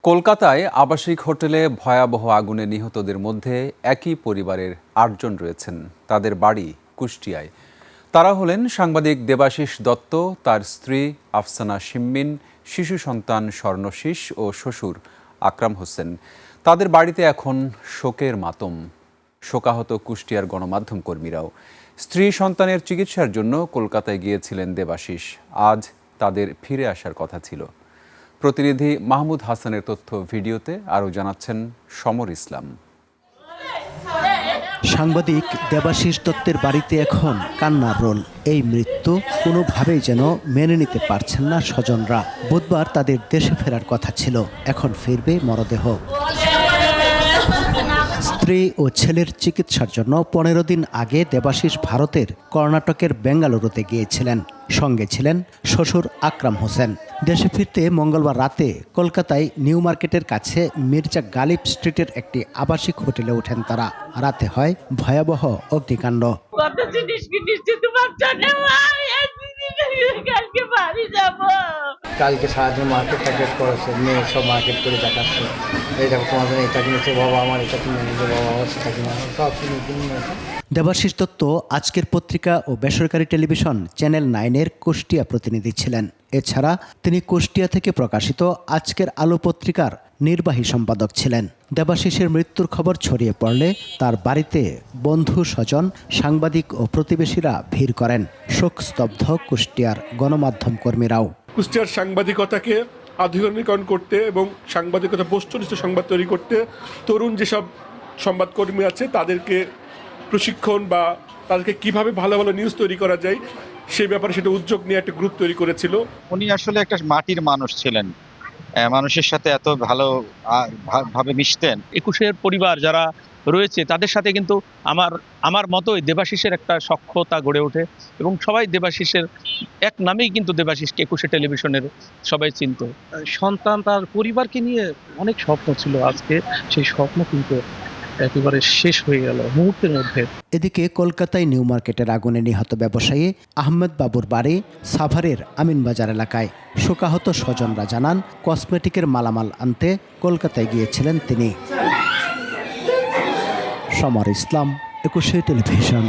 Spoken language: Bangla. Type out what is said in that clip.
কলকাতায় আবাসিক হোটেলে ভয়াবহ আগুনে নিহতদের মধ্যে একই পরিবারের ৮ জন রয়েছেন। তাদের বাড়ি কুষ্টিয়ায়। তারা হলেন সাংবাদিক দেবাশিস দত্ত, তার স্ত্রী আফসানা শিম্মিন, শিশু সন্তান স্বর্ণশিস ও শ্বশুর আকরাম হোসেন। তাদের বাড়িতে এখন শোকের মাতম। শোকাহত কুষ্টিয়ার গণমাধ্যম কর্মীরাও। স্ত্রী সন্তানের চিকিৎসার জন্য কলকাতায় গিয়েছিলেন দেবাশিস। আজ তাদের ফিরে আসার কথা ছিল। প্রতিনিধি মাহমুদ হাসানের তথ্য ভিডিওতে আরও জানাচ্ছেন সমর ইসলাম। সাংবাদিক দেবাশিস দত্তের বাড়িতে এখন কান্নার রোল। এই মৃত্যু কোনোভাবেই যেন মেনে নিতে পারছেন না স্বজনরা। বুধবার তাদের দেশে ফেরার কথা ছিল, এখন ফিরবে মরদেহ। স্ত্রী ও ছেলের চিকিৎসার জন্য ১৫ দিন আগে দেবাশিস ভারতের কর্ণাটকের বেঙ্গালুরুতে গিয়েছিলেন। সঙ্গে ছিলেন শ্বশুর আকরাম হোসেন। দেশে ফিরতে মঙ্গলবার রাতে কলকাতায় নিউ মার্কেটের কাছে মির্জা গালিব স্ট্রিটের একটি আবাসিক হোটেলে ওঠেন তারা। রাতে হয় ভয়াবহ অগ্নিকাণ্ড। কালকে সারাদিন মার্কেট টার্কেট করেছে, মেয়ে সব মার্কেট করে দেখাচ্ছে, এইটা তোমাদের এটা কিনেছে বাবা, আমার এটা কিনে নিয়েছে বাবা, আমার সেটা কিনে সব কিনে নিয়েছে। দেবাশিস দত্ত আজকের পত্রিকা ও বেসরকারি টেলিভিশন চ্যানেল 9-এর কুষ্টিয়া প্রতিনিধি ছিলেন। এছাড়া তিনি কুষ্টিয়া থেকে প্রকাশিত আজকের আলো পত্রিকার নির্বাহী সম্পাদক ছিলেন। দেবাশিসের মৃত্যুর খবর ছড়িয়ে পড়লে তার বাড়িতে বন্ধু স্বজন, সাংবাদিক ও প্রতিবেশীরা ভিড় করেন। শোকস্তব্ধ কুষ্টিয়ার গণমাধ্যম কর্মীরাও। কুষ্টিয়ার সাংবাদিকতাকে আধুনিকরণ করতে এবং সাংবাদিকতা বস্তুনিষ্ঠ সংবাদ তৈরি করতে তরুণ যেসব সংবাদকর্মী আছে তাদেরকে প্রশিক্ষণ বা তাদেরকে কিভাবে ভালো ভালো নিউজ তৈরি করা যায় সেই ব্যাপারে সেটা উদ্যোগ নিয়ে একটা গ্রুপ তৈরি করেছিল। উনি আসলে একটা মাটির মানুষ ছিলেন, মানুষের সাথে এত ভালো ভাবে মিশতেন। ২১-এর পরিবার যারা রয়েছে তাদের সাথে কিন্তু আমার মতোই দেবাশিসের একটা সখ্যতা গড়ে ওঠে এবং সবাই দেবাশিসের এক নামেই কিন্তু দেবাশিসকে ২১-এ টেলিভিশনের সবাই চিনত। সন্তান তার পরিবারকে নিয়ে অনেক স্বপ্ন ছিল, আজকে সেই স্বপ্ন কিন্তু একেবারে শেষ হয়ে গেল মুহূর্তের মধ্যে। এদিকে কলকাতায় নিউ মার্কেটের আগুনে নিহত ব্যবসায়ী আহমেদ বাবুর বাড়ি সাভারের আমিনবাজার এলাকায়। শোকাহত স্বজনরা জানান, কসমেটিকের মালামাল আনতে কলকাতায় গিয়েছিলেন তিনি। সমর ইসলাম, ২১ টেলিভিশন।